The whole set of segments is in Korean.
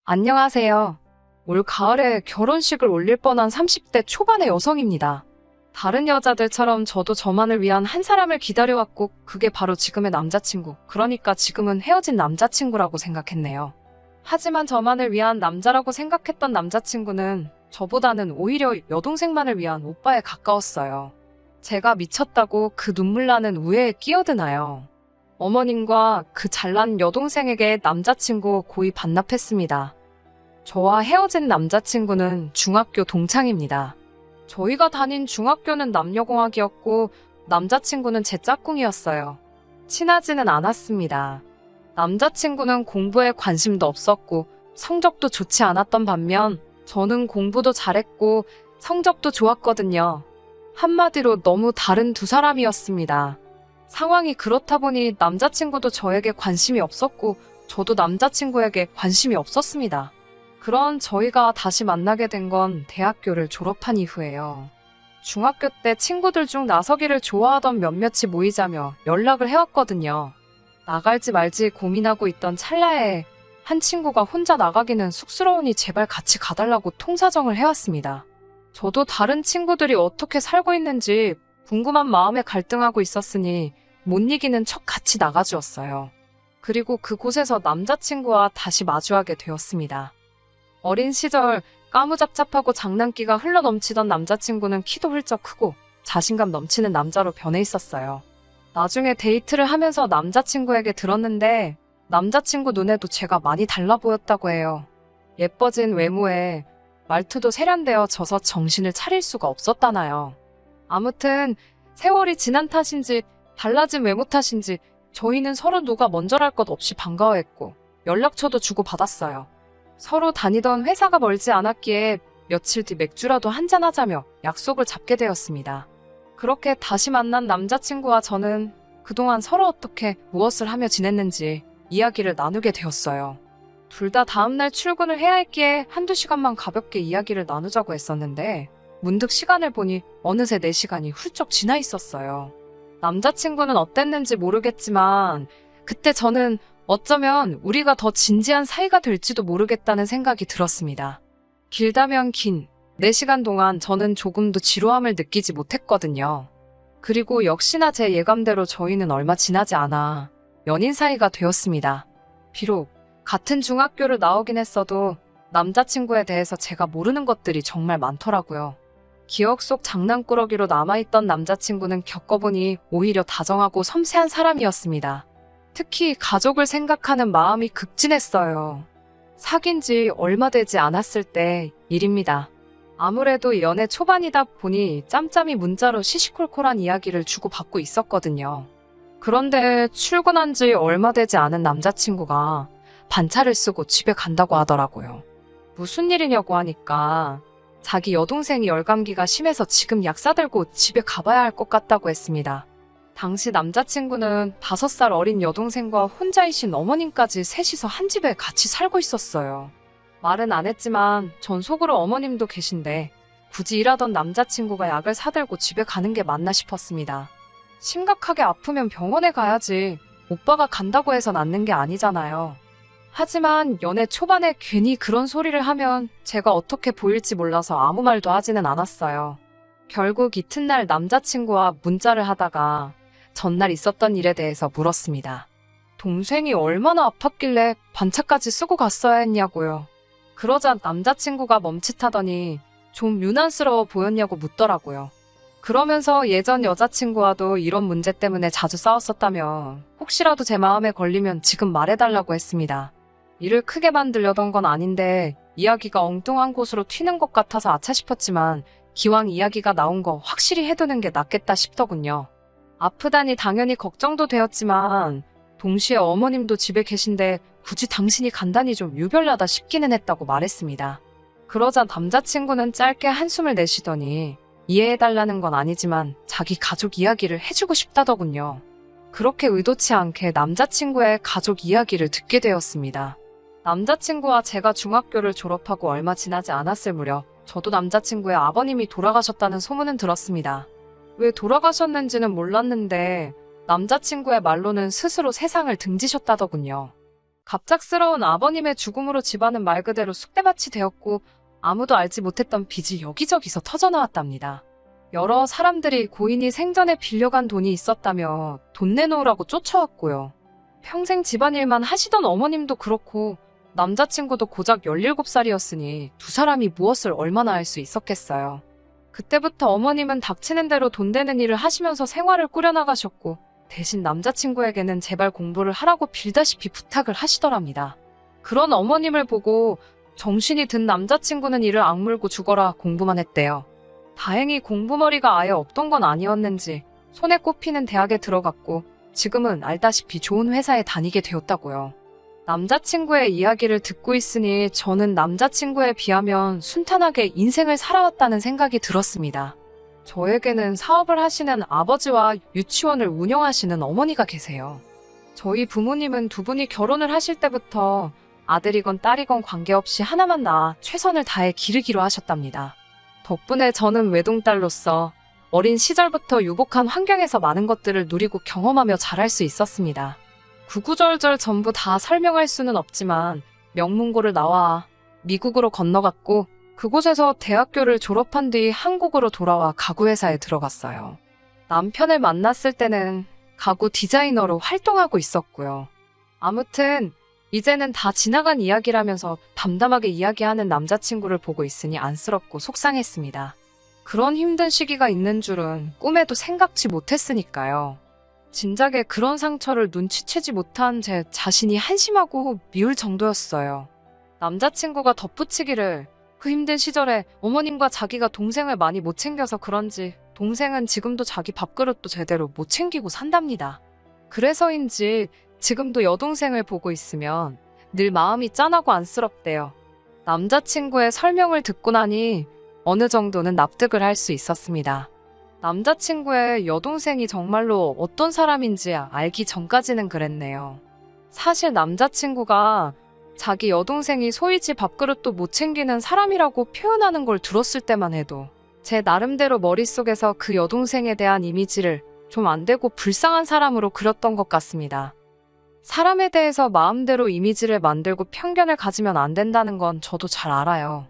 안녕하세요. 올 가을에 결혼식을 올릴 뻔한 30대 초반의 여성입니다. 다른 여자들처럼 저도 저만을 위한 한 사람을 기다려왔고 그게 바로 지금의 남자친구, 그러니까 지금은 헤어진 남자친구라고 생각했네요. 하지만 저만을 위한 남자라고 생각했던 남자친구는 저보다는 오히려 여동생만을 위한 오빠에 가까웠어요. 제가 미쳤다고 그 눈물 나는 우애에 끼어드나요. 어머님과 그 잘난 여동생에게 남자친구 고이 반납했습니다. 저와 헤어진 남자친구는 중학교 동창입니다. 저희가 다닌 중학교는 남녀공학이었고 남자친구는 제 짝꿍이었어요. 친하지는 않았습니다. 남자친구는 공부에 관심도 없었고 성적도 좋지 않았던 반면 저는 공부도 잘했고 성적도 좋았거든요. 한마디로 너무 다른 두 사람이었습니다. 상황이 그렇다 보니 남자친구도 저에게 관심이 없었고 저도 남자친구에게 관심이 없었습니다. 그런 저희가 다시 만나게 된 건 대학교를 졸업한 이후예요. 중학교 때 친구들 중 나서기를 좋아하던 몇몇이 모이자며 연락을 해왔거든요. 나갈지 말지 고민하고 있던 찰나에 한 친구가 혼자 나가기는 쑥스러우니 제발 같이 가달라고 통사정을 해왔습니다. 저도 다른 친구들이 어떻게 살고 있는지 궁금한 마음에 갈등하고 있었으니 못 이기는 척 같이 나가주었어요. 그리고 그곳에서 남자친구와 다시 마주하게 되었습니다. 어린 시절 까무잡잡하고 장난기가 흘러넘치던 남자친구는 키도 훌쩍 크고 자신감 넘치는 남자로 변해 있었어요. 나중에 데이트를 하면서 남자친구에게 들었는데 남자친구 눈에도 제가 많이 달라 보였다고 해요. 예뻐진 외모에 말투도 세련되어 져서 정신을 차릴 수가 없었다나요. 아무튼 세월이 지난 탓인지 달라진 외모 탓인지 저희는 서로 누가 먼저랄 것 없이 반가워했고 연락처도 주고받았어요. 서로 다니던 회사가 멀지 않았기에 며칠 뒤 맥주라도 한잔하자며 약속을 잡게 되었습니다. 그렇게 다시 만난 남자친구와 저는 그동안 서로 어떻게 무엇을 하며 지냈는지 이야기를 나누게 되었어요. 둘 다 다음날 출근을 해야 했기에 한두 시간만 가볍게 이야기를 나누자고 했었는데 문득 시간을 보니 어느새 4시간이 훌쩍 지나 있었어요. 남자친구는 어땠는지 모르겠지만 그때 저는 어쩌면 우리가 더 진지한 사이가 될지도 모르겠다는 생각이 들었습니다. 길다면 긴 4시간 동안 저는 조금도 지루함을 느끼지 못했거든요. 그리고 역시나 제 예감대로 저희는 얼마 지나지 않아 연인 사이가 되었습니다. 비록 같은 중학교를 나오긴 했어도 남자친구에 대해서 제가 모르는 것들이 정말 많더라고요. 기억 속 장난꾸러기로 남아있던 남자친구는 겪어보니 오히려 다정하고 섬세한 사람이었습니다. 특히 가족을 생각하는 마음이 극진했어요. 사귄 지 얼마 되지 않았을 때 일입니다. 아무래도 연애 초반이다 보니 짬짬이 문자로 시시콜콜한 이야기를 주고받고 있었거든요. 그런데 출근한 지 얼마 되지 않은 남자친구가 반차를 쓰고 집에 간다고 하더라고요. 무슨 일이냐고 하니까 자기 여동생이 열감기가 심해서 지금 약 사들고 집에 가봐야 할 것 같다고 했습니다. 당시 남자친구는 5살 어린 여동생과 혼자이신 어머님까지 셋이서 한 집에 같이 살고 있었어요. 말은 안 했지만 전 속으로 어머님도 계신데 굳이 일하던 남자친구가 약을 사들고 집에 가는 게 맞나 싶었습니다. 심각하게 아프면 병원에 가야지 오빠가 간다고 해서 낫는 게 아니잖아요. 하지만 연애 초반에 괜히 그런 소리를 하면 제가 어떻게 보일지 몰라서 아무 말도 하지는 않았어요. 결국 이튿날 남자친구와 문자를 하다가 전날 있었던 일에 대해서 물었습니다. 동생이 얼마나 아팠길래 반차까지 쓰고 갔어야 했냐고요. 그러자 남자친구가 멈칫하더니 좀 유난스러워 보였냐고 묻더라고요. 그러면서 예전 여자친구와도 이런 문제 때문에 자주 싸웠었다며 혹시라도 제 마음에 걸리면 지금 말해달라고 했습니다. 일을 크게 만들려던 건 아닌데 이야기가 엉뚱한 곳으로 튀는 것 같아서 아차 싶었지만 기왕 이야기가 나온 거 확실히 해두는 게 낫겠다 싶더군요. 아프다니 당연히 걱정도 되었지만 동시에 어머님도 집에 계신데 굳이 당신이 간다니 좀 유별나다 싶기는 했다고 말했습니다. 그러자 남자친구는 짧게 한숨을 내쉬더니 이해해달라는 건 아니지만 자기 가족 이야기를 해주고 싶다더군요. 그렇게 의도치 않게 남자친구의 가족 이야기를 듣게 되었습니다. 남자친구와 제가 중학교를 졸업하고 얼마 지나지 않았을 무렵 저도 남자친구의 아버님이 돌아가셨다는 소문은 들었습니다. 왜 돌아가셨는지는 몰랐는데 남자친구의 말로는 스스로 세상을 등지셨다더군요. 갑작스러운 아버님의 죽음으로 집안은 말 그대로 쑥대밭이 되었고 아무도 알지 못했던 빚이 여기저기서 터져나왔답니다. 여러 사람들이 고인이 생전에 빌려간 돈이 있었다며 돈 내놓으라고 쫓아왔고요. 평생 집안일만 하시던 어머님도 그렇고 남자친구도 고작 17살이었으니 두 사람이 무엇을 얼마나 할 수 있었겠어요. 그때부터 어머님은 닥치는 대로 돈 되는 일을 하시면서 생활을 꾸려나가셨고 대신 남자친구에게는 제발 공부를 하라고 빌다시피 부탁을 하시더랍니다. 그런 어머님을 보고 정신이 든 남자친구는 이를 악물고 죽어라 공부만 했대요. 다행히 공부머리가 아예 없던 건 아니었는지 손에 꼽히는 대학에 들어갔고 지금은 알다시피 좋은 회사에 다니게 되었다고요. 남자친구의 이야기를 듣고 있으니 저는 남자친구에 비하면 순탄하게 인생을 살아왔다는 생각이 들었습니다. 저에게는 사업을 하시는 아버지와 유치원을 운영하시는 어머니가 계세요. 저희 부모님은 두 분이 결혼을 하실 때부터 아들이건 딸이건 관계없이 하나만 낳아 최선을 다해 기르기로 하셨답니다. 덕분에 저는 외동딸로서 어린 시절부터 유복한 환경에서 많은 것들을 누리고 경험하며 자랄 수 있었습니다. 구구절절 전부 다 설명할 수는 없지만 명문고를 나와 미국으로 건너갔고 그곳에서 대학교를 졸업한 뒤 한국으로 돌아와 가구회사에 들어갔어요. 남편을 만났을 때는 가구 디자이너로 활동하고 있었고요. 아무튼 이제는 다 지나간 이야기라면서 담담하게 이야기하는 남자친구를 보고 있으니 안쓰럽고 속상했습니다. 그런 힘든 시기가 있는 줄은 꿈에도 생각지 못했으니까요. 진작에 그런 상처를 눈치채지 못한 제 자신이 한심하고 미울 정도였어요. 남자친구가 덧붙이기를 그 힘든 시절에 어머님과 자기가 동생을 많이 못 챙겨서 그런지 동생은 지금도 자기 밥그릇도 제대로 못 챙기고 산답니다. 그래서인지 지금도 여동생을 보고 있으면 늘 마음이 짠하고 안쓰럽대요. 남자친구의 설명을 듣고 나니 어느 정도는 납득을 할 수 있었습니다. 남자친구의 여동생이 정말로 어떤 사람인지 알기 전까지는 그랬네요. 사실 남자친구가 자기 여동생이 소위 지 밥그릇도 못 챙기는 사람이라고 표현하는 걸 들었을 때만 해도 제 나름대로 머릿속에서 그 여동생에 대한 이미지를 좀 안 되고 불쌍한 사람으로 그렸던 것 같습니다. 사람에 대해서 마음대로 이미지를 만들고 편견을 가지면 안 된다는 건 저도 잘 알아요.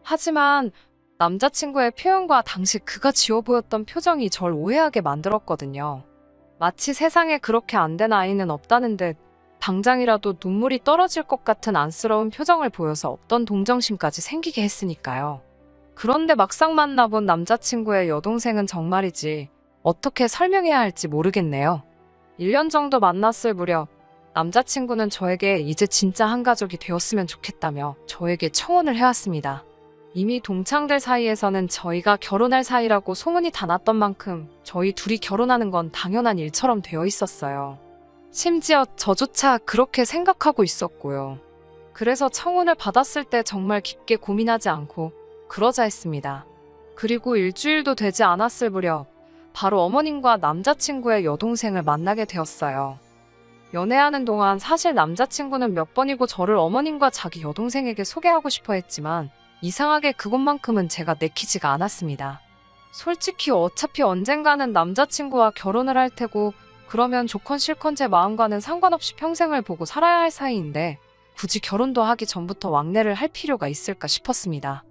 하지만 남자친구의 표현과 당시 그가 지어 보였던 표정이 절 오해하게 만들었거든요. 마치 세상에 그렇게 안 된 아이는 없다는 듯 당장이라도 눈물이 떨어질 것 같은 안쓰러운 표정을 보여서 없던 동정심까지 생기게 했으니까요. 그런데 막상 만나본 남자친구의 여동생은 정말이지 어떻게 설명해야 할지 모르겠네요. 1년 정도 만났을 무렵 남자친구는 저에게 이제 진짜 한 가족이 되었으면 좋겠다며 저에게 청혼을 해왔습니다. 이미 동창들 사이에서는 저희가 결혼할 사이라고 소문이 다 났던 만큼 저희 둘이 결혼하는 건 당연한 일처럼 되어 있었어요. 심지어 저조차 그렇게 생각하고 있었고요. 그래서 청혼을 받았을 때 정말 깊게 고민하지 않고 그러자 했습니다. 그리고 일주일도 되지 않았을 무렵 바로 어머님과 남자친구의 여동생을 만나게 되었어요. 연애하는 동안 사실 남자친구는 몇 번이고 저를 어머님과 자기 여동생에게 소개하고 싶어 했지만 이상하게 그것만큼은 제가 내키지가 않았습니다. 솔직히 어차피 언젠가는 남자친구와 결혼을 할 테고 그러면 좋건 싫건 제 마음과는 상관없이 평생을 보고 살아야 할 사이인데 굳이 결혼도 하기 전부터 왕래를 할 필요가 있을까 싶었습니다.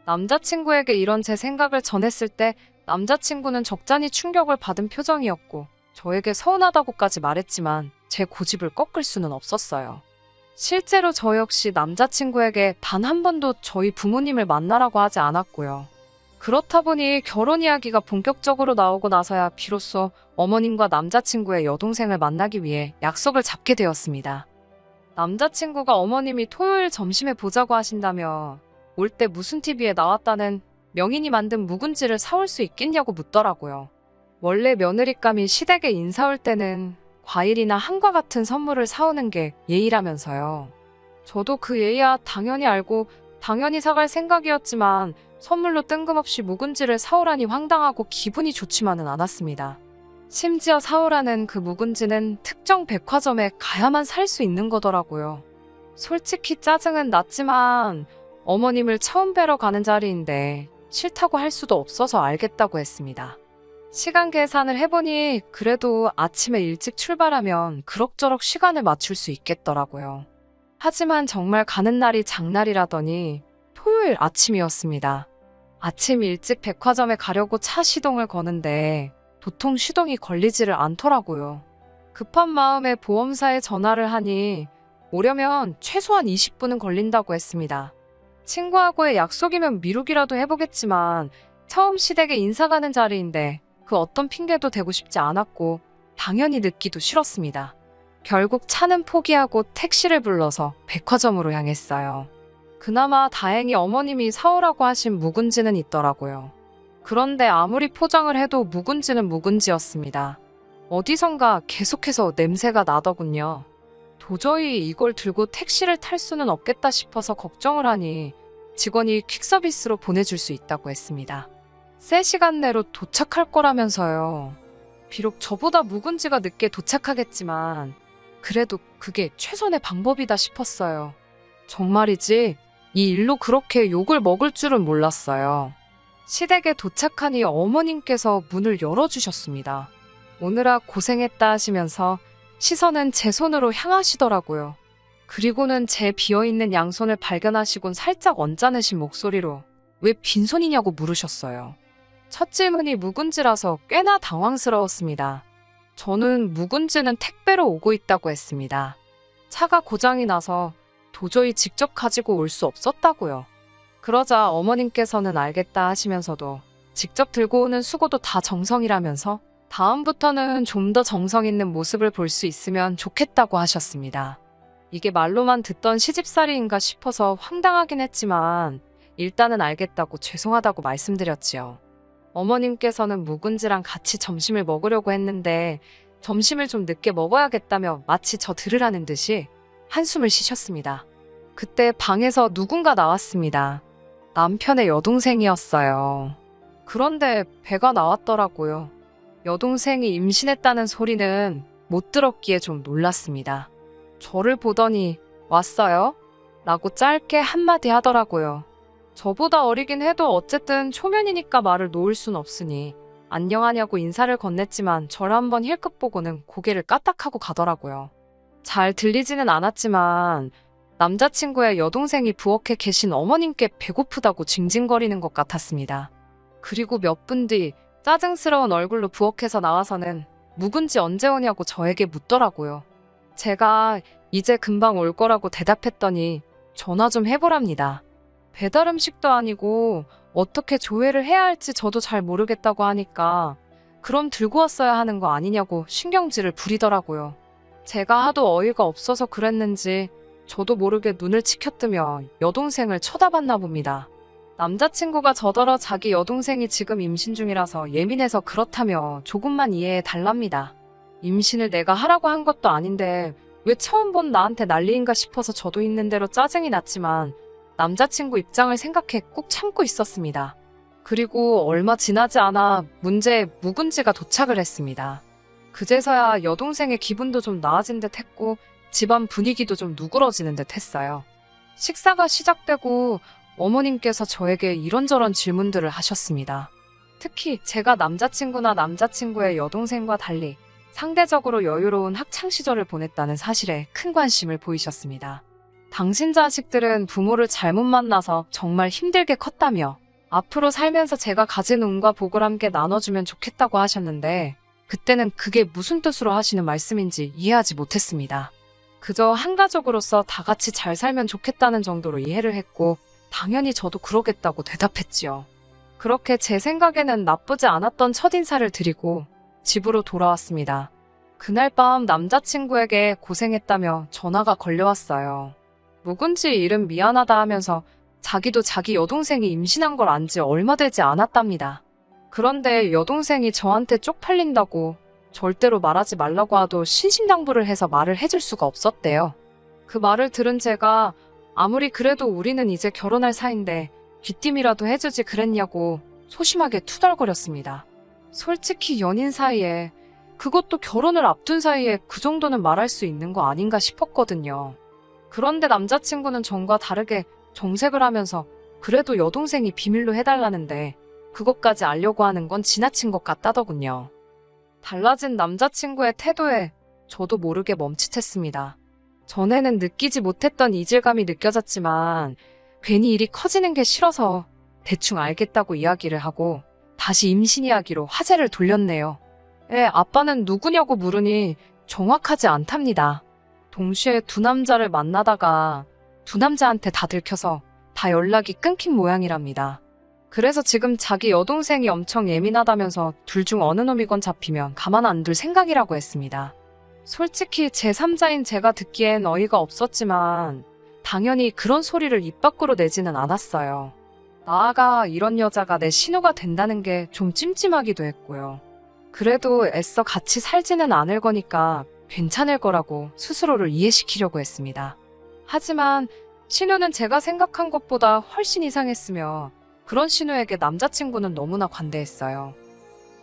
남자친구에게 이런 제 생각을 전했을 때 남자친구는 적잖이 충격을 받은 표정이었고 저에게 서운하다고까지 말했지만 제 고집을 꺾을 수는 없었어요. 실제로 저 역시 남자친구에게 단 한 번도 저희 부모님을 만나라고 하지 않았고요. 그렇다 보니 결혼 이야기가 본격적으로 나오고 나서야 비로소 어머님과 남자친구의 여동생을 만나기 위해 약속을 잡게 되었습니다. 남자친구가 어머님이 토요일 점심에 보자고 하신다며 올 때 무슨 TV에 나왔다는 명인이 만든 묵은지를 사올 수 있겠냐고 묻더라고요. 원래 며느리감이 시댁에 인사 올 때는 과일이나 한과 같은 선물을 사오는 게 예의라면서요. 저도 그 예의야 당연히 알고 당연히 사갈 생각이었지만 선물로 뜬금없이 묵은지를 사오라니 황당하고 기분이 좋지만은 않았습니다. 심지어 사오라는 그 묵은지는 특정 백화점에 가야만 살 수 있는 거더라고요. 솔직히 짜증은 났지만 어머님을 처음 뵈러 가는 자리인데 싫다고 할 수도 없어서 알겠다고 했습니다. 시간 계산을 해보니 그래도 아침에 일찍 출발하면 그럭저럭 시간을 맞출 수 있겠더라고요. 하지만 정말 가는 날이 장날이라더니 토요일 아침이었습니다. 아침 일찍 백화점에 가려고 차 시동을 거는데 도통 시동이 걸리지를 않더라고요. 급한 마음에 보험사에 전화를 하니 오려면 최소한 20분은 걸린다고 했습니다. 친구하고의 약속이면 미루기라도 해보겠지만 처음 시댁에 인사 가는 자리인데 그 어떤 핑계도 대고 싶지 않았고 당연히 늦기도 싫었습니다. 결국 차는 포기하고 택시를 불러서 백화점으로 향했어요. 그나마 다행히 어머님이 사오라고 하신 묵은지는 있더라고요. 그런데 아무리 포장을 해도 묵은지는 묵은지였습니다. 어디선가 계속해서 냄새가 나더군요. 도저히 이걸 들고 택시를 탈 수는 없겠다 싶어서 걱정을 하니 직원이 퀵서비스로 보내줄 수 있다고 했습니다. 3시간 내로 도착할 거라면서요. 비록 저보다 묵은지가 늦게 도착하겠지만 그래도 그게 최선의 방법이다 싶었어요. 정말이지 이 일로 그렇게 욕을 먹을 줄은 몰랐어요. 시댁에 도착하니 어머님께서 문을 열어주셨습니다. 오느라 고생했다 하시면서 시선은 제 손으로 향하시더라고요. 그리고는 제 비어있는 양손을 발견하시곤 살짝 언짢으신 목소리로 왜 빈손이냐고 물으셨어요. 첫 질문이 묵은지라서 꽤나 당황스러웠습니다. 저는 묵은지는 택배로 오고 있다고 했습니다. 차가 고장이 나서 도저히 직접 가지고 올 수 없었다고요. 그러자 어머님께서는 알겠다 하시면서도 직접 들고 오는 수고도 다 정성이라면서 다음부터는 좀 더 정성 있는 모습을 볼 수 있으면 좋겠다고 하셨습니다. 이게 말로만 듣던 시집살이인가 싶어서 황당하긴 했지만 일단은 알겠다고 죄송하다고 말씀드렸지요. 어머님께서는 묵은지랑 같이 점심을 먹으려고 했는데 점심을 좀 늦게 먹어야겠다며 마치 저 들으라는 듯이 한숨을 쉬셨습니다. 그때 방에서 누군가 나왔습니다. 남편의 여동생이었어요. 그런데 배가 나왔더라고요. 여동생이 임신했다는 소리는 못 들었기에 좀 놀랐습니다. 저를 보더니 왔어요? 라고 짧게 한마디 하더라고요. 저보다 어리긴 해도 어쨌든 초면이니까 말을 놓을 순 없으니 안녕하냐고 인사를 건넸지만 저를 한번 힐끗 보고는 고개를 까딱하고 가더라고요. 잘 들리지는 않았지만 남자친구의 여동생이 부엌에 계신 어머님께 배고프다고 징징거리는 것 같았습니다. 그리고 몇 분 뒤 짜증스러운 얼굴로 부엌에서 나와서는 묵은지 언제 오냐고 저에게 묻더라고요. 제가 이제 금방 올 거라고 대답했더니 전화 좀 해보랍니다. 배달 음식도 아니고 어떻게 조회를 해야 할지 저도 잘 모르겠다고 하니까 그럼 들고 왔어야 하는 거 아니냐고 신경질을 부리더라고요. 제가 하도 어이가 없어서 그랬는지 저도 모르게 눈을 치켜뜨며 여동생을 쳐다봤나 봅니다. 남자친구가 저더러 자기 여동생이 지금 임신 중이라서 예민해서 그렇다며 조금만 이해해 달랍니다. 임신을 내가 하라고 한 것도 아닌데 왜 처음 본 나한테 난리인가 싶어서 저도 있는 대로 짜증이 났지만 남자친구 입장을 생각해 꾹 참고 있었습니다. 그리고 얼마 지나지 않아 문제의 묵은지가 도착을 했습니다. 그제서야 여동생의 기분도 좀 나아진 듯 했고 집안 분위기도 좀 누그러지는 듯 했어요. 식사가 시작되고 어머님께서 저에게 이런저런 질문들을 하셨습니다. 특히 제가 남자친구나 남자친구의 여동생과 달리 상대적으로 여유로운 학창시절을 보냈다는 사실에 큰 관심을 보이셨습니다. 당신 자식들은 부모를 잘못 만나서 정말 힘들게 컸다며 앞으로 살면서 제가 가진 운과 복을 함께 나눠주면 좋겠다고 하셨는데 그때는 그게 무슨 뜻으로 하시는 말씀인지 이해하지 못했습니다. 그저 한 가족으로서 다 같이 잘 살면 좋겠다는 정도로 이해를 했고 당연히 저도 그러겠다고 대답했지요. 그렇게 제 생각에는 나쁘지 않았던 첫인사를 드리고 집으로 돌아왔습니다. 그날 밤 남자친구에게 고생했다며 전화가 걸려왔어요. 묵은지 일은 미안하다 하면서 자기도 자기 여동생이 임신한 걸 안 지 얼마 되지 않았답니다. 그런데 여동생이 저한테 쪽팔린다고 절대로 말하지 말라고 하도 신신당부를 해서 말을 해줄 수가 없었대요. 그 말을 들은 제가 아무리 그래도 우리는 이제 결혼할 사이인데 귀띔이라도 해주지 그랬냐고 소심하게 투덜거렸습니다. 솔직히 연인 사이에 그것도 결혼을 앞둔 사이에 그 정도는 말할 수 있는 거 아닌가 싶었거든요. 그런데 남자친구는 전과 다르게 정색을 하면서 그래도 여동생이 비밀로 해달라는데 그것까지 알려고 하는 건 지나친 것 같다더군요. 달라진 남자친구의 태도에 저도 모르게 멈칫했습니다. 전에는 느끼지 못했던 이질감이 느껴졌지만 괜히 일이 커지는 게 싫어서 대충 알겠다고 이야기를 하고 다시 임신 이야기로 화제를 돌렸네요. 아빠는 누구냐고 물으니 정확하지 않답니다. 동시에 두 남자를 만나다가 두 남자한테 다 들켜서 다 연락이 끊긴 모양이랍니다. 그래서 지금 자기 여동생이 엄청 예민하다면서 둘 중 어느 놈이건 잡히면 가만 안 둘 생각이라고 했습니다. 솔직히 제3자인 제가 듣기엔 어이가 없었지만 당연히 그런 소리를 입 밖으로 내지는 않았어요. 나아가 이런 여자가 내 신우가 된다는 게 좀 찜찜하기도 했고요. 그래도 애써 같이 살지는 않을 거니까 괜찮을 거라고 스스로를 이해시키려고 했습니다. 하지만 신우는 제가 생각한 것보다 훨씬 이상했으며 그런 신우에게 남자친구는 너무나 관대했어요.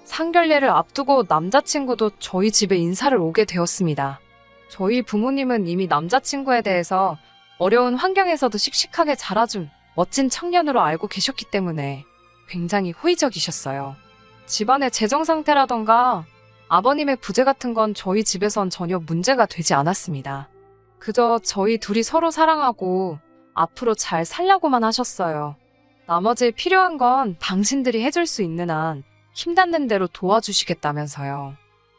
상견례를 앞두고 남자친구도 저희 집에 인사를 오게 되었습니다. 저희 부모님은 이미 남자친구에 대해서 어려운 환경에서도 씩씩하게 자라준 멋진 청년으로 알고 계셨기 때문에 굉장히 호의적이셨어요. 집안의 재정 상태라던가 아버님의 부재 같은 건 저희 집에선 전혀 문제가 되지 않았습니다. 그저 저희 둘이 서로 사랑하고 앞으로 잘 살라고만 하셨어요. 나머지 필요한 건 당신들이 해줄 수 있는 한 힘닿는 대로 도와주시겠다면서요.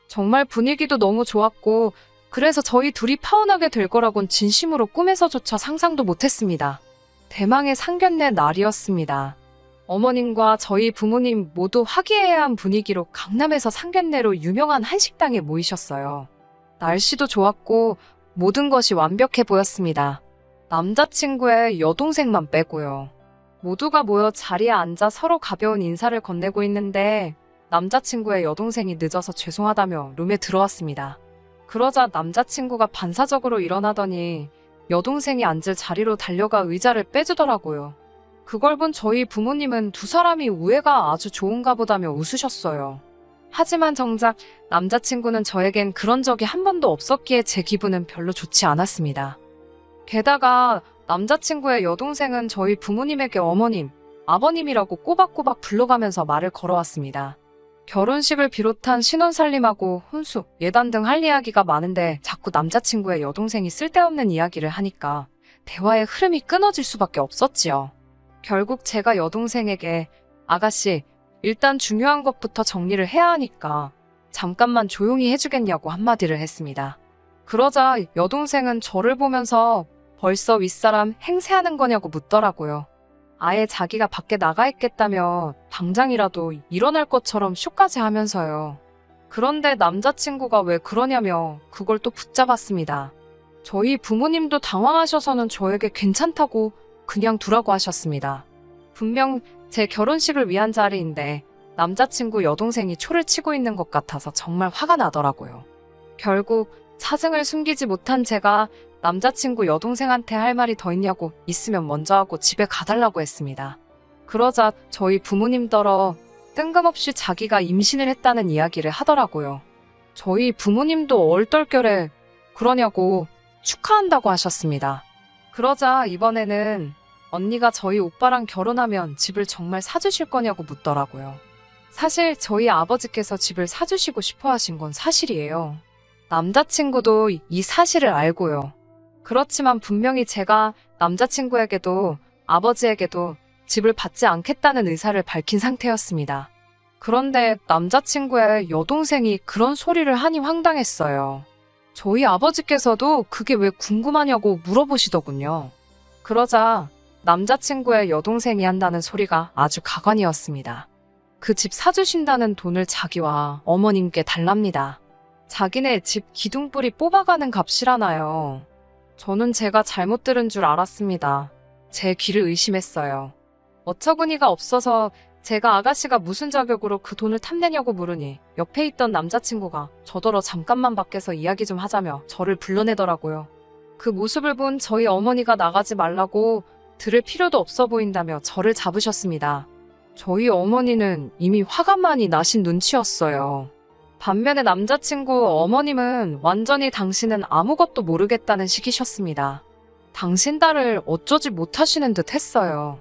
정말 분위기도 너무 좋았고 그래서 저희 둘이 파혼하게 될 거라곤 진심으로 꿈에서조차 상상도 못했습니다. 대망의 상견례 날이었습니다. 어머님과 저희 부모님 모두 화기애애한 분위기로 강남에서 상견례로 유명한 한식당에 모이셨어요. 날씨도 좋았고 모든 것이 완벽해 보였습니다. 남자친구의 여동생만 빼고요. 모두가 모여 자리에 앉아 서로 가벼운 인사를 건네고 있는데 남자친구의 여동생이 늦어서 죄송하다며 룸에 들어왔습니다. 그러자 남자친구가 반사적으로 일어나더니 여동생이 앉을 자리로 달려가 의자를 빼주더라고요. 그걸 본 저희 부모님은 두 사람이 우애가 아주 좋은가 보다며 웃으셨어요. 하지만 정작 남자친구는 저에겐 그런 적이 한 번도 없었기에 제 기분은 별로 좋지 않았습니다. 게다가 남자친구의 여동생은 저희 부모님에게 어머님, 아버님이라고 꼬박꼬박 불러가면서 말을 걸어왔습니다. 결혼식을 비롯한 신혼살림하고 혼수, 예단 등 할 이야기가 많은데 자꾸 남자친구의 여동생이 쓸데없는 이야기를 하니까 대화의 흐름이 끊어질 수밖에 없었지요. 결국 제가 여동생에게 아가씨, 일단 중요한 것부터 정리를 해야 하니까 잠깐만 조용히 해주겠냐고 한마디를 했습니다. 그러자 여동생은 저를 보면서 벌써 윗사람 행세하는 거냐고 묻더라고요. 아예 자기가 밖에 나가 있겠다며 당장이라도 일어날 것처럼 쇼까지 하면서요. 그런데 남자친구가 왜 그러냐며 그걸 또 붙잡았습니다. 저희 부모님도 당황하셔서는 저에게 괜찮다고 그냥 두라고 하셨습니다. 분명 제 결혼식을 위한 자리인데 남자친구 여동생이 초를 치고 있는 것 같아서 정말 화가 나더라고요. 결국 사정을 숨기지 못한 제가 남자친구 여동생한테 할 말이 더 있냐고 있으면 먼저 하고 집에 가달라고 했습니다. 그러자 저희 부모님더러 뜬금없이 자기가 임신을 했다는 이야기를 하더라고요. 저희 부모님도 얼떨결에 그러냐고 축하한다고 하셨습니다. 그러자 이번에는 언니가 저희 오빠랑 결혼하면 집을 정말 사주실 거냐고 묻더라고요. 사실 저희 아버지께서 집을 사주시고 싶어 하신 건 사실이에요. 남자친구도 이 사실을 알고요. 그렇지만 분명히 제가 남자친구에게도 아버지에게도 집을 받지 않겠다는 의사를 밝힌 상태였습니다. 그런데 남자친구의 여동생이 그런 소리를 하니 황당했어요. 저희 아버지께서도 그게 왜 궁금하냐고 물어보시더군요. 그러자 남자친구의 여동생이 한다는 소리가 아주 가관이었습니다. 그 집 사주신다는 돈을 자기와 어머님께 달랍니다. 자기네 집 기둥뿌리 뽑아가는 값이라나요. 저는 제가 잘못 들은 줄 알았습니다. 제 귀를 의심했어요. 어처구니가 없어서 제가 아가씨가 무슨 자격으로 그 돈을 탐내냐고 물으니 옆에 있던 남자친구가 저더러 잠깐만 밖에서 이야기 좀 하자며 저를 불러내더라고요. 그 모습을 본 저희 어머니가 나가지 말라고 들을 필요도 없어 보인다며 저를 잡으셨습니다. 저희 어머니는 이미 화가 많이 나신 눈치였어요. 반면에 남자친구 어머님은 완전히 당신은 아무것도 모르겠다는 식이셨습니다. 당신 딸을 어쩌지 못하시는 듯 했어요.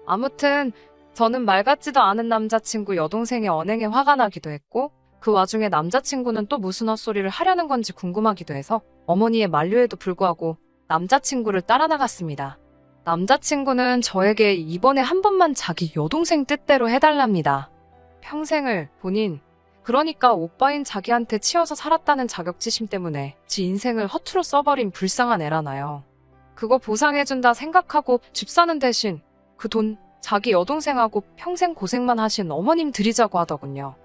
아무튼 저는 말 같지도 않은 남자친구 여동생의 언행에 화가 나기도 했고 그 와중에 남자친구는 또 무슨 헛소리를 하려는 건지 궁금하기도 해서 어머니의 만류에도 불구하고 남자친구를 따라 나갔습니다. 남자친구는 저에게 이번에 한 번만 자기 여동생 뜻대로 해달랍니다. 평생을 본인, 그러니까 오빠인 자기한테 치여서 살았다는 자격지심 때문에 지 인생을 허투루 써버린 불쌍한 애라나요. 그거 보상해준다 생각하고 집 사는 대신 그 돈 자기 여동생하고 평생 고생만 하신 어머님 드리자고 하더군요.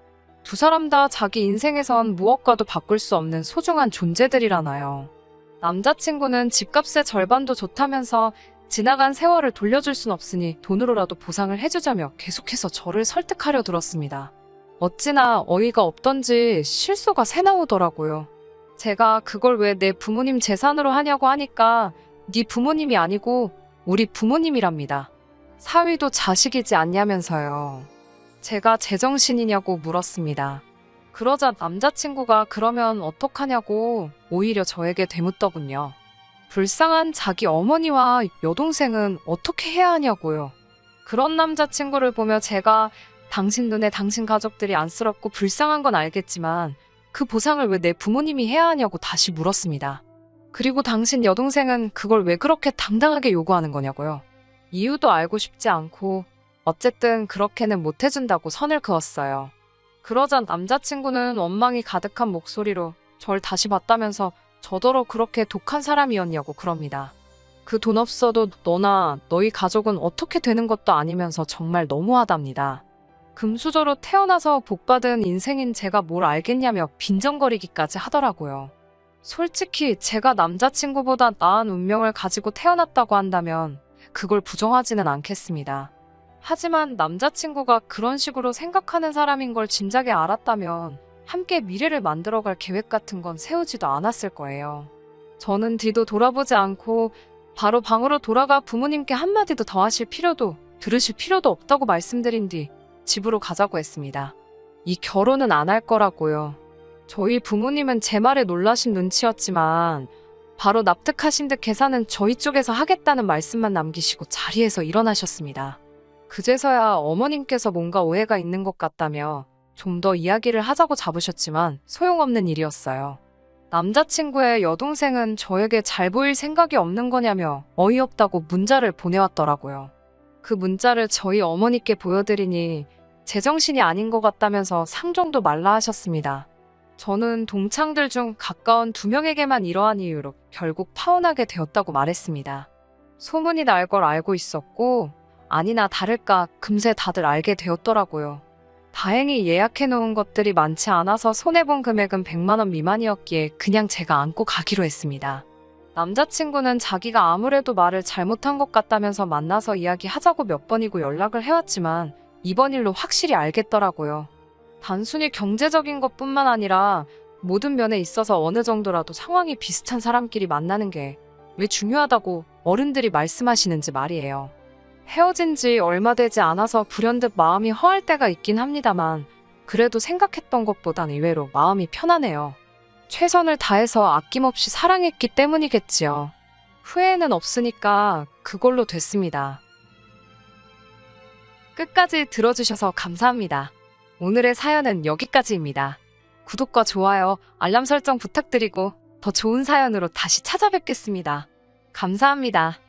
두 사람 다 자기 인생에선 무엇과도 바꿀 수 없는 소중한 존재들이라나요. 남자친구는 집값의 절반도 좋다면서 지나간 세월을 돌려줄 순 없으니 돈으로라도 보상을 해주자며 계속해서 저를 설득하려 들었습니다. 어찌나 어이가 없던지 실소가 새 나오더라고요. 제가 그걸 왜 내 부모님 재산으로 하냐고 하니까 네 부모님이 아니고 우리 부모님이랍니다. 사위도 자식이지 않냐면서요. 제가 제정신이냐고 물었습니다. 그러자 남자친구가 그러면 어떡하냐고 오히려 저에게 되묻더군요. 불쌍한 자기 어머니와 여동생은 어떻게 해야 하냐고요. 그런 남자친구를 보며 제가 당신 눈에 당신 가족들이 안쓰럽고 불쌍한 건 알겠지만 그 보상을 왜 내 부모님이 해야 하냐고 다시 물었습니다. 그리고 당신 여동생은 그걸 왜 그렇게 당당하게 요구하는 거냐고요. 이유도 알고 싶지 않고 어쨌든 그렇게는 못 해준다고 선을 그었어요. 그러자 남자친구는 원망이 가득한 목소리로 절 다시 봤다면서 저더러 그렇게 독한 사람이었냐고 그럽니다. 그 돈 없어도 너나 너희 가족은 어떻게 되는 것도 아니면서 정말 너무하답니다. 금수저로 태어나서 복받은 인생인 제가 뭘 알겠냐며 빈정거리기까지 하더라고요. 솔직히 제가 남자친구보다 나은 운명을 가지고 태어났다고 한다면 그걸 부정하지는 않겠습니다. 하지만 남자친구가 그런 식으로 생각하는 사람인 걸 진작에 알았다면 함께 미래를 만들어갈 계획 같은 건 세우지도 않았을 거예요. 저는 뒤도 돌아보지 않고 바로 방으로 돌아가 부모님께 한마디도 더 하실 필요도 들으실 필요도 없다고 말씀드린 뒤 집으로 가자고 했습니다. 이 결혼은 안 할 거라고요. 저희 부모님은 제 말에 놀라신 눈치였지만 바로 납득하신 듯 계산은 저희 쪽에서 하겠다는 말씀만 남기시고 자리에서 일어나셨습니다. 그제서야 어머님께서 뭔가 오해가 있는 것 같다며 좀 더 이야기를 하자고 잡으셨지만 소용없는 일이었어요. 남자친구의 여동생은 저에게 잘 보일 생각이 없는 거냐며 어이없다고 문자를 보내왔더라고요. 그 문자를 저희 어머니께 보여드리니 제정신이 아닌 것 같다면서 상종도 말라 하셨습니다. 저는 동창들 중 가까운 2명에게만 이러한 이유로 결국 파혼하게 되었다고 말했습니다. 소문이 날 걸 알고 있었고 아니나 다를까 금세 다들 알게 되었더라고요. 다행히 예약해놓은 것들이 많지 않아서 손해본 금액은 100만 원 미만이었기에 그냥 제가 안고 가기로 했습니다. 남자친구는 자기가 아무래도 말을 잘못한 것 같다면서 만나서 이야기하자고 몇 번이고 연락을 해왔지만 이번 일로 확실히 알겠더라고요. 단순히 경제적인 것뿐만 아니라 모든 면에 있어서 어느 정도라도 상황이 비슷한 사람끼리 만나는 게 왜 중요하다고 어른들이 말씀하시는지 말이에요. 헤어진 지 얼마 되지 않아서 불현듯 마음이 허할 때가 있긴 합니다만 그래도 생각했던 것보단 의외로 마음이 편하네요. 최선을 다해서 아낌없이 사랑했기 때문이겠지요. 후회는 없으니까 그걸로 됐습니다. 끝까지 들어주셔서 감사합니다. 오늘의 사연은 여기까지입니다. 구독과 좋아요, 알람 설정 부탁드리고 더 좋은 사연으로 다시 찾아뵙겠습니다. 감사합니다.